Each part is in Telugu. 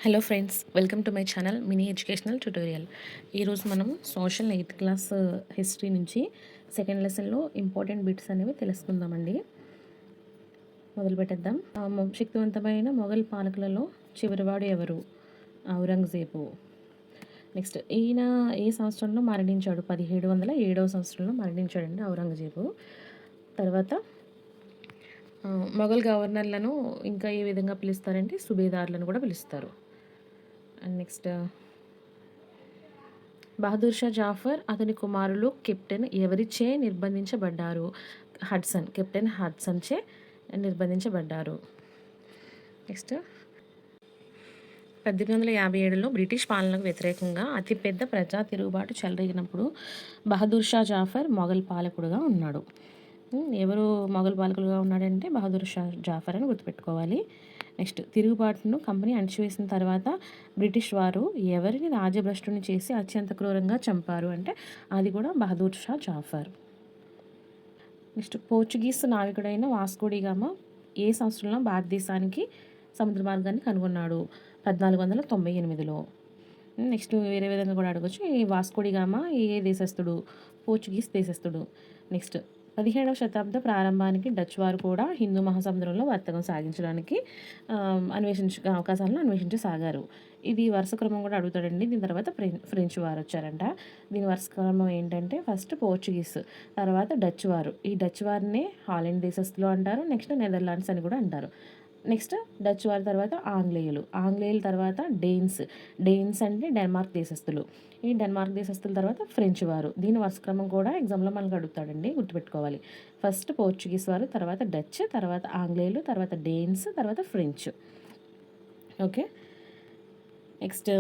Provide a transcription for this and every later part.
Hello friends, welcome to my channel mini educational tutorial. ఈరోజు మనం సోషల్ 8th క్లాస్ హిస్టరీ నుంచి సెకండ్ లెసన్లో ఇంపార్టెంట్ బిట్స్ అనేవి తెలుసుకుందామండి. మొదలు పెట్టేద్దాం. శక్తివంతమైన మొఘల్ పాలకులలో చివరివాడు ఎవరు? ఔరంగజేబు. నెక్స్ట్, ఈయన ఏ సంవత్సరంలో మరణించాడు? 1707వ సంవత్సరంలో మరణించాడండి ఔరంగజేబు. తర్వాత మొఘల్ గవర్నర్లను ఇంకా ఏ విధంగా పిలుస్తారంటే సుబేదార్లను కూడా పిలుస్తారు. అండ్ నెక్స్ట్, బహదూర్ షా జాఫర్ అతని కుమారులు కెప్టెన్ ఎవరిచే నిర్బంధించబడ్డారు? కెప్టెన్ హడ్సన్ చే నిర్బంధించబడ్డారు. నెక్స్ట్, 1857లో బ్రిటిష్ పాలనకు వ్యతిరేకంగా అతిపెద్ద ప్రజా తిరుగుబాటు చెలరేగినప్పుడు బహదూర్ షా జాఫర్ మొఘల్ పాలకుడుగా ఉన్నాడు. ఎవరు మొఘల్ పాలకులుగా ఉన్నాడంటే బహదూర్ షా జాఫర్ అని గుర్తుపెట్టుకోవాలి. నెక్స్ట్, తిరుగుబాటును కంపెనీ అణచివేసిన తర్వాత బ్రిటిష్ వారు ఎవరిని రాజభ్రష్టుని చేసి అత్యంత క్రూరంగా చంపారు అంటే అది కూడా బహదూర్ షా జాఫర్. నెక్స్ట్, పోర్చుగీస్ నావికుడైన వాస్కోడిగామా ఏ సంవత్సరంలో భారతదేశానికి సముద్ర మార్గాన్ని కనుగొన్నాడు? 1498లో. నెక్స్ట్, వేరే విధంగా కూడా అడగచ్చు. ఈ వాస్కోడిగామా ఏ దేశస్థుడు? పోర్చుగీస్ దేశస్థుడు. నెక్స్ట్, 17వ శతాబ్ద ప్రారంభానికి డచ్ వారు కూడా హిందూ మహాసముద్రంలో వర్తకం సాగించడానికి అవకాశాలను అన్వేషించసాగారు. ఇది వరుస క్రమం కూడా అడుగుతాడండి. దీని తర్వాత ఫ్రెంచ్ వారు వచ్చారంట. దీని వరుస క్రమం ఏంటంటే ఫస్ట్ పోర్చుగీస్, తర్వాత డచ్ వారు. ఈ డచ్ వారిని హాలెండ్ దేశస్తులు అంటారు. నెక్స్ట్, నెదర్లాండ్స్ అని కూడా అంటారు. నెక్స్ట్, డచ్ వారి తర్వాత ఆంగ్లేయుల తర్వాత డెయిన్స్ అంటే డెన్మార్క్ దేశస్తులు. ఈ డెన్మార్క్ దేశస్తుల తర్వాత ఫ్రెంచ్ వారు. దీని వరుస క్రమం కూడా ఎగ్జామ్లో మనకు అడుగుతాడండి, గుర్తుపెట్టుకోవాలి. ఫస్ట్ పోర్చుగీస్ వారు, తర్వాత డచ్, తర్వాత ఆంగ్లేయులు, తర్వాత డెయిన్స్, తర్వాత ఫ్రెంచ్. ఓకే. నెక్స్ట్,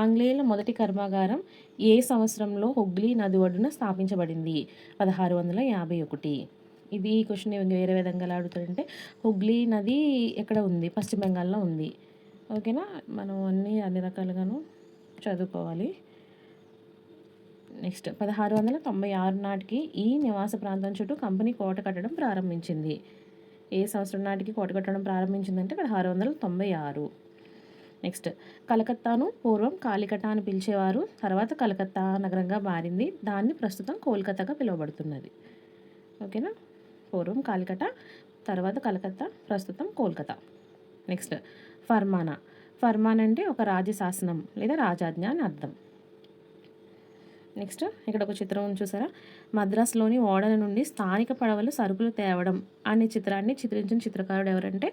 ఆంగ్లేయుల మొదటి కర్మాగారం ఏ సంవత్సరంలో హుగ్లీ నది ఒడ్డున స్థాపించబడింది? 1651. ఇది క్వశ్చన్ వేరే విధంగా ఎలా అడుగుతాడంటే హుగ్లీ నది ఎక్కడ ఉంది? పశ్చిమ బెంగాల్లో ఉంది. ఓకేనా, మనం అన్ని రకాలుగాను చదువుకోవాలి. నెక్స్ట్, 1696 నాటికి ఈ నివాస ప్రాంతం చుట్టూ కంపెనీ కోట కట్టడం ప్రారంభించింది. ఏ సంవత్సరం నాటికి కోట కట్టడం ప్రారంభించిందంటే 1696. నెక్స్ట్, కలకత్తాను పూర్వం కాలికటా అని పిలిచేవారు, తర్వాత కలకత్తా నగరంగా మారింది. దాన్ని ప్రస్తుతం కోల్కతాగా పిలువబడుతున్నది. ఓకేనా, పూర్వం కాలికట, తర్వాత కలకత్తా, ప్రస్తుతం కోల్కతా. నెక్స్ట్, ఫర్మానా అంటే ఒక రాజశాసనం లేదా రాజాజ్ఞ అని అర్థం. నెక్స్ట్, ఇక్కడ ఒక చిత్రం చూసారా? మద్రాసులోని ఓడల నుండి స్థానిక పడవలు సరుకులు తేవడం అనే చిత్రాన్ని చిత్రించిన చిత్రకారుడు ఎవరంటే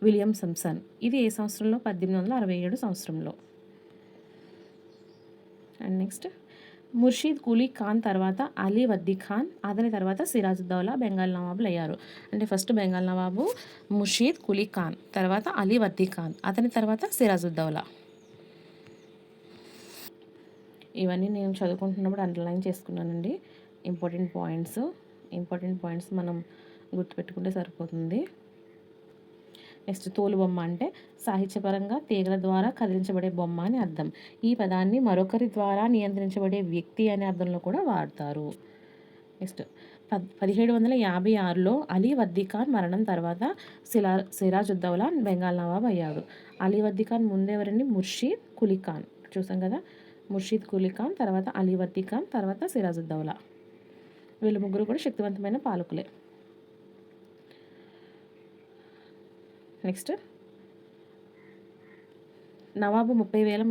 విలియం సింప్సన్. ఇది ఏ సంవత్సరంలో? 1867 సంవత్సరంలో. అండ్ నెక్స్ట్, ముర్షీద్ కులీ ఖాన్ తర్వాత అలీ వర్దీ ఖాన్, అతని తర్వాత సిరాజుద్దౌలా బెంగాల్ నవాబులు అయ్యారు. అంటే ఫస్ట్ బెంగాల్ నవాబు ముర్షీద్ కులీ ఖాన్, తర్వాత అలీ వర్దీ ఖాన్, అతని తర్వాత సిరాజుద్దౌలా. ఇవన్నీ నేను చదువుకుంటున్నప్పుడు అండర్లైన్ చేసుకున్నానండి. ఇంపార్టెంట్ పాయింట్స్ మనం గుర్తుపెట్టుకుంటే సరిపోతుంది. నెక్స్ట్, తోలు బొమ్మ అంటే సాహిత్యపరంగా తీగల ద్వారా కదిలించబడే బొమ్మ అని అర్థం. ఈ పదాన్ని మరొకరి ద్వారా నియంత్రించబడే వ్యక్తి అనే అర్థంలో కూడా వాడతారు. నెక్స్ట్, 1756లో అలీ వర్దీ ఖాన్ మరణం తర్వాత సిరాజుద్దౌలా బెంగాల్ నవాబ్ అయ్యాడు. అలీ వర్దీ ఖాన్ ముందెవరండి? ముర్షీద్ కులీ ఖాన్. చూసాం కదా, ముర్షీద్ కులీ ఖాన్, తర్వాత అలీ వర్దీ ఖాన్, తర్వాత సిరాజుద్దౌలా. వీళ్ళు ముగ్గురు కూడా శక్తివంతమైన పాలకులే. నెక్స్ట్, నవాబు 30,000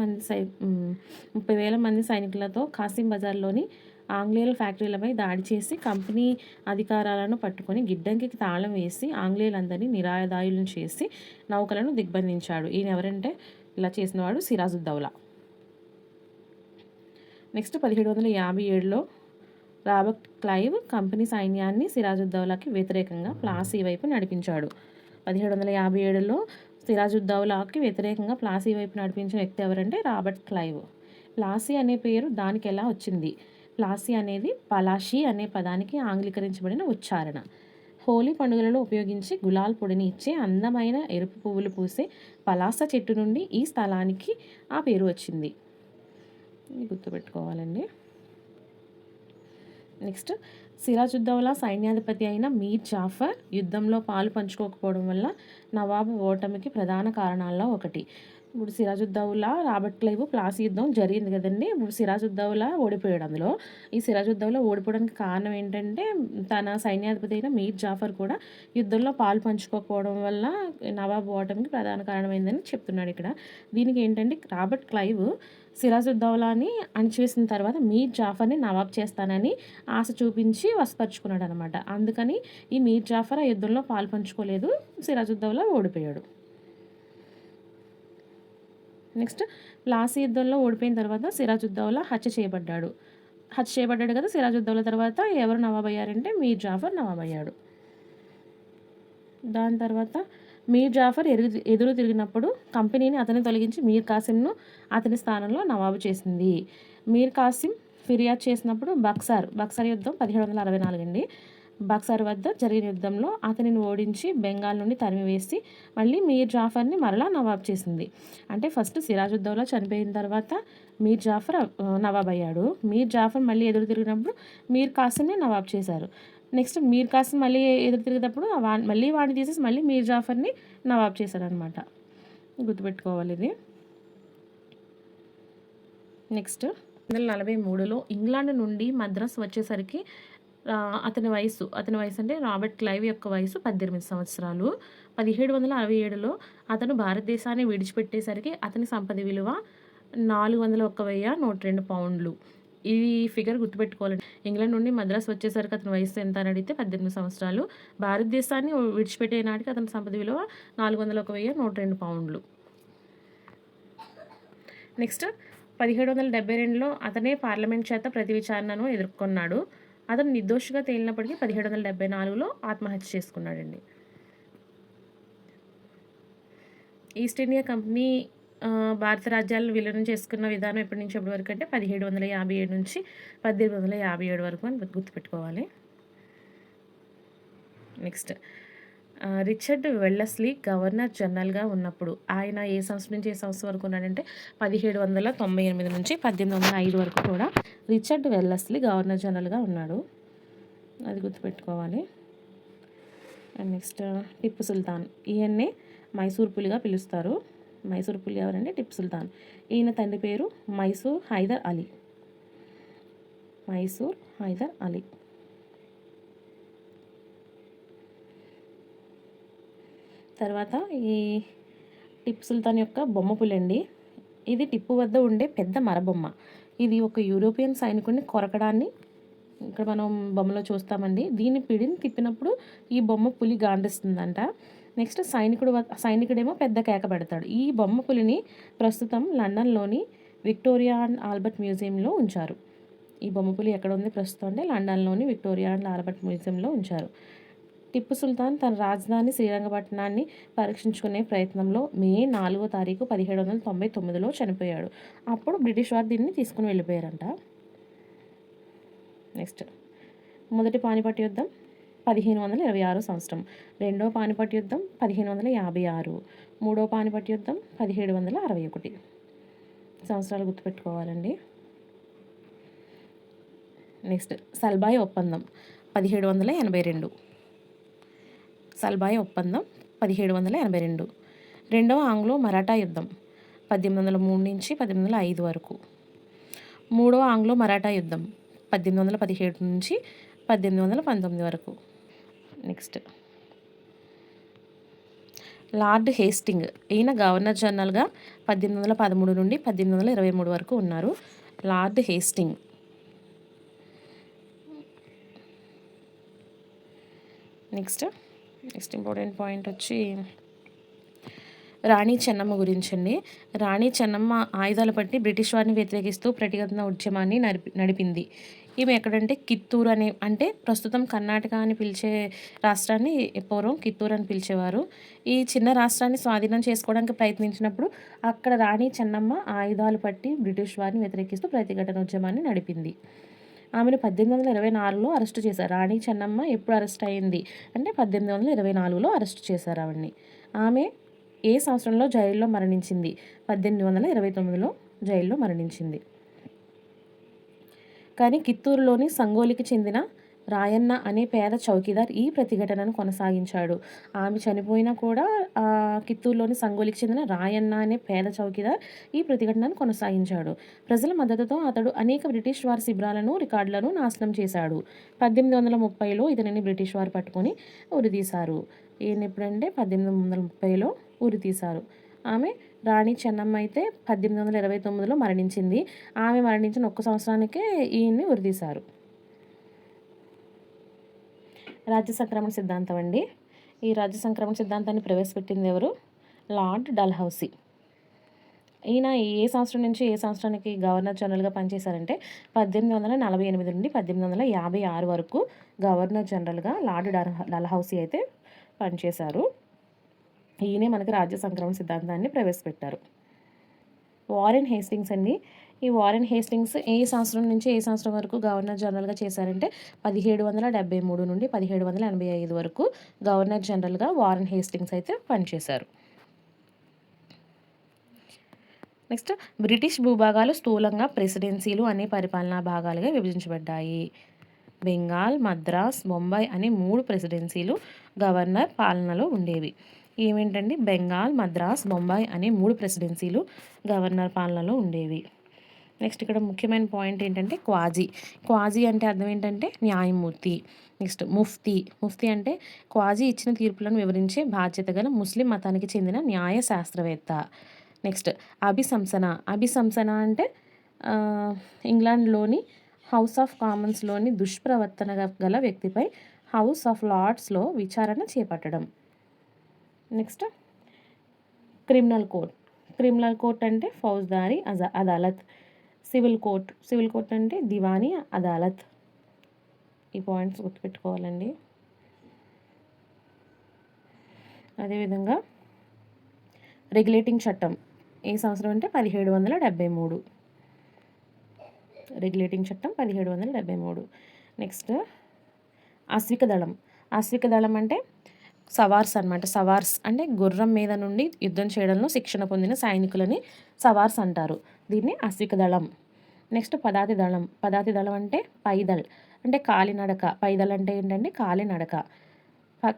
మంది సైనికులతో కాసిం బజార్లోని ఆంగ్లేయుల ఫ్యాక్టరీలపై దాడి చేసి కంపెనీ అధికారాలను పట్టుకొని గిడ్డంగికి తాళం వేసి ఆంగ్లేయులందరినీ నిరాయుధాయులను చేసి నౌకలను దిగ్బంధించాడు. ఈయన ఎవరంటే ఇలా చేసినవాడు సిరాజుద్దౌలా. నెక్స్ట్, 1757లో రాబర్ట్ క్లైవ్ కంపెనీ సైన్యాన్ని సిరాజుద్దౌలాకి వ్యతిరేకంగా ప్లాసీ వైపు నడిపించాడు. 1757లో సిరాజుద్దౌలాకి వ్యతిరేకంగా ప్లాసీ వైపు నడిపించిన వ్యక్తి ఎవరంటే రాబర్ట్ క్లైవ్. ప్లాసీ అనే పేరు దానికి ఎలా వచ్చింది? ప్లాసీ అనేది పలాషీ అనే పదానికి ఆంగ్లీకరించబడిన ఉచ్చారణ. హోలీ పండుగలలో ఉపయోగించి గులాల్ పొడిని ఇచ్చే అందమైన ఎరుపు పువ్వులు పూసే పలాస చెట్టు నుండి ఈ స్థలానికి ఆ పేరు వచ్చింది. గుర్తుపెట్టుకోవాలండి. నెక్స్ట్, సిరాజుద్దౌలా సైన్యాధిపతి అయిన మీర్ జాఫర్ యుద్ధంలో పాలు పంచుకోకపోవడం వల్ల నవాబు ఓటమికి ప్రధాన కారణాల్లో ఒకటి. ఇప్పుడు సిరాజుద్దౌలా రాబర్ట్ క్లైవ్ ప్లాసీ యుద్ధం జరిగింది కదండి. ఇప్పుడు సిరాజుద్దౌలా ఓడిపోయాడు అందులో. ఈ సిరాజుద్దౌలా ఓడిపోవడానికి కారణం ఏంటంటే తన సైన్యాధిపతి అయిన మీర్ జాఫర్ కూడా యుద్ధంలో పాలు పంచుకోకపోవడం వల్ల నవాబ్ ఓటమికి ప్రధాన కారణమైందని చెప్తున్నాడు ఇక్కడ. దీనికి ఏంటంటే రాబర్ట్ క్లైవ్ సిరాజుద్దౌలాని అణిచివేసిన తర్వాత మీర్ జాఫర్ని నవాబ్ చేస్తానని ఆశ చూపించి వశపరుచుకున్నాడు అనమాట. అందుకని ఈ మీర్ జాఫర్ ఆ యుద్ధంలో పాలు పంచుకోలేదు, సిరాజుద్దౌలా ఓడిపోయాడు. నెక్స్ట్ ప్లాసీ యుద్ధంలో ఓడిపోయిన తర్వాత సిరాజుద్దౌలా హత్య చేయబడ్డాడు కదా. సిరాజుద్దౌలా తర్వాత ఎవరు నవాబ్ అయ్యారంటే మీర్ జాఫర్ నవాబ్ అయ్యాడు. దాని తర్వాత మీర్ జాఫర్ ఎదురు తిరిగినప్పుడు కంపెనీని అతన్ని తొలగించి మీర్ కాసిమ్ను అతని స్థానంలో నవాబు చేసింది. మీర్ కాసిం ఫిర్యాదు చేసినప్పుడు బక్సార్ యుద్ధం 1764 అండి. బక్సార్ వద్ద జరిగిన యుద్ధంలో అతనిని ఓడించి బెంగాల్ నుండి తరిమివేసి మళ్ళీ మీర్ జాఫర్ని మరలా నవాబ్ చేసింది. అంటే ఫస్ట్ సిరాజుద్దౌలా చనిపోయిన తర్వాత మీర్ జాఫర్ నవాబ్ అయ్యాడు. మీర్ జాఫర్ మళ్ళీ ఎదురు తిరిగినప్పుడు మీర్ కాసిమ్ని నవాబ్ చేశారు. నెక్స్ట్ మీర్ కాసిం మళ్ళీ ఎదురు తిరిగేటప్పుడు మళ్ళీ వాడిని తీసేసి మళ్ళీ మీర్ జాఫర్ని నవాబ్ చేశారనమాట. గుర్తుపెట్టుకోవాలి ఇది. నెక్స్ట్ 1943లో ఇంగ్లాండ్ నుండి మద్రాస్ వచ్చేసరికి అతని వయసు అంటే రాబర్ట్ క్లైవ్ యొక్క వయసు 18 సంవత్సరాలు. 1767లో అతను భారతదేశాన్ని విడిచిపెట్టేసరికి అతని సంపద విలువ 401,102 పౌండ్లు. ఈ ఫిగర్ గుర్తుపెట్టుకోవాలండి. ఇంగ్లాండ్ నుండి మద్రాస్ వచ్చేసరికి అతని వయసు ఎంత అని అడిగితే 18 సంవత్సరాలు. భారతదేశాన్ని విడిచిపెట్టే నాటికి అతని సంపద విలువ 401,102 పౌండ్లు. నెక్స్ట్ 1772లో అతనే పార్లమెంట్ చేత ప్రతి విచారణను ఎదుర్కొన్నాడు. అతను నిర్దోషిగా తేలినప్పటికీ 1774లో ఆత్మహత్య చేసుకున్నాడండి. ఈస్ట్ ఇండియా కంపెనీ భారత రాజ్యాలను విలీనం చేసుకున్న విధానం ఎప్పటి నుంచి ఎప్పటి వరకు అంటే 1757 నుంచి 1857 వరకు అని గుర్తుపెట్టుకోవాలి. నెక్స్ట్ రిచర్డ్ వెల్లస్లీ గవర్నర్ జనరల్గా ఉన్నప్పుడు ఆయన ఏ సంవత్సరం నుంచి ఏ సంవత్సరం వరకు ఉన్నాడంటే 1798 నుంచి 1805 వరకు కూడా రిచర్డ్ వెల్లస్లీ గవర్నర్ జనరల్గా ఉన్నాడు. అది గుర్తుపెట్టుకోవాలి. And next Tipu Sultan. ఈయన్నే మైసూర్ పులిగా పిలుస్తారు. మైసూర్ పులి ఎవరంటే టిప్పు సుల్తాన్. ఈయన తండ్రి పేరు మైసూర్ హైదర్ అలీ. తర్వాత ఈ టిప్పు సుల్తాన్ యొక్క బొమ్మ పులండి. ఇది టిప్పు వద్ద ఉండే పెద్ద మరబొమ్మ. ఇది ఒక యూరోపియన్ సైనికుడిని కొరకడాన్ని ఇక్కడ మనం బొమ్మలో చూస్తామండి. దీని పిడిని తిప్పినప్పుడు ఈ బొమ్మ పులి గాండిస్తుందంట. నెక్స్ట్ సైనికుడేమో పెద్ద కేక పెడతాడు. ఈ బొమ్మ పులిని ప్రస్తుతం లండన్లోని విక్టోరియా అండ్ ఆల్బర్ట్ మ్యూజియంలో ఉంచారు. ఈ బొమ్మ పులి ఎక్కడ ఉంది ప్రస్తుతం అంటే లండన్లోని విక్టోరియా అండ్ ఆల్బర్ట్ మ్యూజియంలో ఉంచారు. టిప్పు సుల్తాన్ తన రాజధాని శ్రీరంగపట్నాన్ని పరీక్షించుకునే ప్రయత్నంలో మే 4వ తారీఖు 1799లో చనిపోయాడు. అప్పుడు బ్రిటిష్ వారు దీన్ని తీసుకుని వెళ్ళిపోయారంట. నెక్స్ట్ మొదటి పానిపట్ యుద్ధం 1526 సంవత్సరం. రెండవ పానిపట్ యుద్ధం 1556. మూడవ పానిపట్ యుద్ధం 1761 సంవత్సరాలు గుర్తుపెట్టుకోవాలండి. నెక్స్ట్ సల్బాయ్ ఒప్పందం 1782. సల్బాయ్ ఒప్పందం 1782. రెండవ ఆంగ్లో మరాఠా యుద్ధం 1803 నుంచి 1805 వరకు. మూడవ ఆంగ్లో మరాఠా యుద్ధం 1817 నుంచి 1819 వరకు. Next lord Hasting. ఈయన గవర్నర్ జనరల్గా 1813 నుండి 1823 వరకు ఉన్నారు. Lord Hasting. Next important point వచ్చి రాణి చెన్నమ్మ గురించండి. రాణి చెన్నమ్మ ఆయుధాలు పట్టి బ్రిటిష్ వారిని వ్యతిరేకిస్తూ ప్రతిఘటన ఉద్యమాన్ని నడిపింది. ఈమె ఎక్కడంటే కిత్తూరు అంటే ప్రస్తుతం కర్ణాటక అని పిలిచే రాష్ట్రాన్ని పూర్వం కిత్తూరు అని పిలిచేవారు. ఈ చిన్న రాష్ట్రాన్ని స్వాధీనం చేసుకోవడానికి ప్రయత్నించినప్పుడు అక్కడ రాణి చెన్నమ్మ ఆయుధాలు పట్టి బ్రిటిష్ వారిని వ్యతిరేకిస్తూ ప్రతిఘటన ఉద్యమాన్ని నడిపింది. ఆమెను 1824లో అరెస్టు చేశారు. రాణి చెన్నమ్మ ఎప్పుడు అరెస్ట్ అయింది అంటే 1824లో అరెస్టు చేశారు ఆవిడ్ని. ఆమె ఏ సంవత్సరంలో జైల్లో మరణించింది? 1829లో జైల్లో మరణించింది. కానీ కిత్తూరులోని సంగోలికి చెందిన రాయన్న అనే పేద చౌకీదార్ ఈ ప్రతిఘటనను కొనసాగించాడు. ఆమె చనిపోయినా కూడా కిత్తూరులోని సంగోలికి చెందిన రాయన్న అనే పేద చౌకీదార్ ఈ ప్రతిఘటనను కొనసాగించాడు. ప్రజల మద్దతుతో అతడు అనేక బ్రిటిష్ వారి శిబిరాలను, రికార్డులను నాశనం చేశాడు. 1830లో ఇతనిని బ్రిటిష్ వారు పట్టుకొని ఉరితీశారు. ఈయన ఎప్పుడంటే 1830లో ఉరితీశారు. ఆమె రాణి చెన్నమ్మ అయితే 1829లో మరణించింది. ఆమె మరణించిన 1 సంవత్సరానికే ఈయన్ని ఉరితీశారు. రాజ్య సంక్రమణ సిద్ధాంతం అండి. ఈ రాజ్య సంక్రమణ సిద్ధాంతాన్ని ప్రవేశపెట్టింది ఎవరు? లార్డ్ డల్హౌసీ. ఈయన ఏ సంవత్సరం నుంచి ఏ సంవత్సరానికి గవర్నర్ జనరల్గా పనిచేశారంటే 1848 నుండి 1856 వరకు గవర్నర్ జనరల్గా లార్డ్ డల్హౌసీ అయితే పనిచేశారు. ఈయనే మనకి రాజ్య సంక్రమణ సిద్ధాంతాన్ని ప్రవేశపెట్టారు. వారెన్ హేస్టింగ్స్ అండి. ఈ వారెన్ హేస్టింగ్స్ ఏ సంవత్సరం నుంచి ఏ సంవత్సరం వరకు గవర్నర్ జనరల్గా చేశారంటే 1773 నుండి 1785 వరకు గవర్నర్ జనరల్గా వారెన్ హేస్టింగ్స్ అయితే పనిచేశారు. నెక్స్ట్, బ్రిటిష్ భూభాగాలు స్థూలంగా ప్రెసిడెన్సీలు అనే పరిపాలనా భాగాలుగా విభజించబడ్డాయి. బెంగాల్, మద్రాస్, బొంబాయి అనే 3 ప్రెసిడెన్సీలు గవర్నర్ పాలనలో ఉండేవి. ఏమేంటండి? బెంగాల్, మద్రాస్, బొంబాయి అనే 3 ప్రెసిడెన్సీలు గవర్నర్ పాలనలో ఉండేవి. నెక్స్ట్ ఇక్కడ ముఖ్యమైన పాయింట్ ఏంటంటే క్వాజీ. క్వాజీ అంటే అర్థం ఏంటంటే న్యాయమూర్తి. నెక్స్ట్ ముఫ్తీ అంటే క్వాజీ ఇచ్చిన తీర్పులను వివరించే బాధ్యత గల ముస్లిం మతానికి చెందిన న్యాయ శాస్త్రవేత్త. నెక్స్ట్ అభిశంసన అంటే ఇంగ్లాండ్లోని హౌస్ ఆఫ్ కామన్స్లోని దుష్ప్రవర్తన గల వ్యక్తిపై హౌస్ ఆఫ్ లార్డ్స్లో విచారణ చేపట్టడం. నెక్స్ట్ క్రిమినల్ కోర్ట్ అంటే ఫౌజ్దారీ అదాలత్. సివిల్ కోర్ట్ అంటే దివానీ అదాలత్. ఈ పాయింట్స్ గుర్తుపెట్టుకోవాలండి. అదేవిధంగా రెగ్యులేటింగ్ చట్టం ఏ సంవత్సరం అంటే 1773. రెగ్యులేటింగ్ చట్టం 1773. నెక్స్ట్ అశ్విక దళం అంటే సవార్స్ అనమాట. సవార్స్ అంటే గుర్రం మీద నుండి యుద్ధం చేయడంలో శిక్షణ పొందిన సైనికులని సవార్స్ అంటారు. దీన్ని అశ్విక దళం. నెక్స్ట్ పదాతి దళం అంటే పైదల్ అంటే కాలినడక. పైదల్ అంటే ఏంటంటే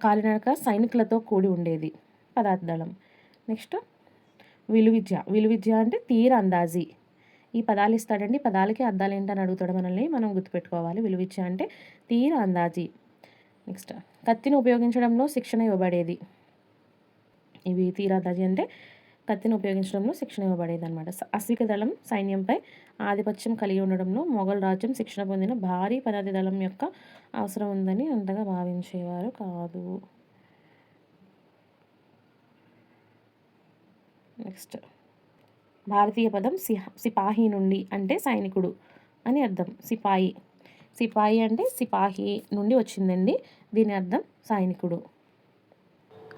కాలినడక సైనికులతో కూడి ఉండేది పదాతి దళం. నెక్స్ట్ విలువిద్య అంటే తీర అందాజీ. ఈ పదాలు ఇస్తాడండి, పదాలకి అర్థాలు ఏంటని అడుగుతాడు మనల్ని, మనం గుర్తుపెట్టుకోవాలి. విలువిద్య అంటే తీర అందాజీ. నెక్స్ట్ కత్తిని ఉపయోగించడంలో శిక్షణ ఇవ్వబడేది. ఇవి తీర అందాజీ అంటే కత్తిని ఉపయోగించడంలో శిక్షణ ఇవ్వబడేది అనమాట. అశ్విక దళం సైన్యంపై ఆధిపత్యం కలిగి ఉండడంలో మొఘల్ రాజ్యం శిక్షణ పొందిన భారీ పదాతి దళం యొక్క అవసరం ఉందని అంతగా భావించేవారు కాదు. నెక్స్ట్ భారతీయ పదం సిపాహి నుండి అంటే సైనికుడు అని అర్థం. సిపాయి అంటే సిపాహి నుండి వచ్చిందండి. దీని అర్థం సైనికుడు.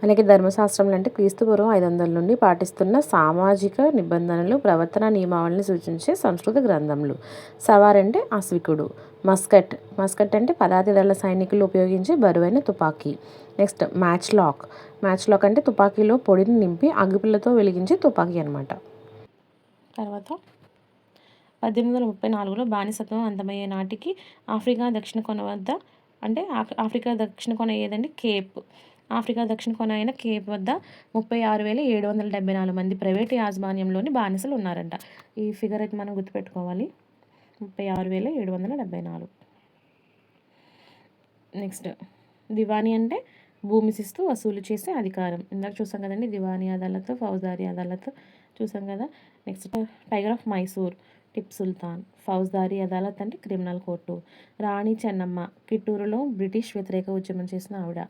అలాగే ధర్మశాస్త్రములు అంటే క్రీస్తుపూర్వం 500 నుండి పాటిస్తున్న సామాజిక నిబంధనలు, ప్రవర్తన నియమావళిని సూచించే సంస్కృత గ్రంథములు. సవార్ అంటే అశ్వికుడు. మస్కట్ అంటే పదాతి దళ సైనికులు ఉపయోగించే బరువైన తుపాకీ. నెక్స్ట్ మ్యాచ్ లాక్ అంటే తుపాకీలో పొడిని నింపి అగ్గిపుల్లతో వెలిగించే తుపాకీ అనమాట. తర్వాత 1834లో బానిసత్వం అంతమయ్యే నాటికి ఆఫ్రికా దక్షిణ కొన వద్ద అంటే ఆఫ్రికా దక్షిణ కొన ఏదండి? కేప్. ఆఫ్రికా దక్షిణ కొన అయిన కేప్ వద్ద 36,774 మంది ప్రైవేటు యాజమాన్యంలోని బానిసలు ఉన్నారంట. ఈ ఫిగర్ అయితే మనం గుర్తుపెట్టుకోవాలి. 36,774. నెక్స్ట్ దివానీ అంటే భూమి శిస్తు వసూలు చేసే అధికారం. ఇందాక చూసాం కదండి, దివానీ అదాలత్, ఫౌజ్దారీ అదాలత్ చూసాం కదా. Next tiger of Mysore Tipu Sultan. Faujdari Adalat అంటే క్రిమినల్ కోర్టు. రాణి చెన్నమ్మ కిట్టూరులో బ్రిటిష్ వ్యతిరేక ఉద్యమం చేసిన ఆవిడ.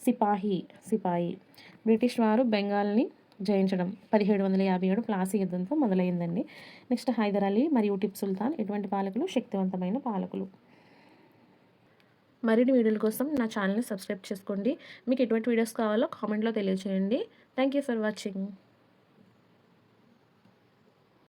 సిపాయి బ్రిటిష్ వారు బెంగాల్ని జయించడం 1757 ప్లాసీ యుద్ధంతో మొదలైందండి. నెక్స్ట్ హైదర్ అలీ మరియు టిప్పు సుల్తాన్ ఎటువంటి పాలకులు? శక్తివంతమైన పాలకులు. మరిన్ని వీడియోల కోసం నా ఛానల్ని సబ్స్క్రైబ్ చేసుకోండి. మీకు ఎటువంటి వీడియోస్ కావాలో కామెంట్లో తెలియజేయండి. Thank you for watching.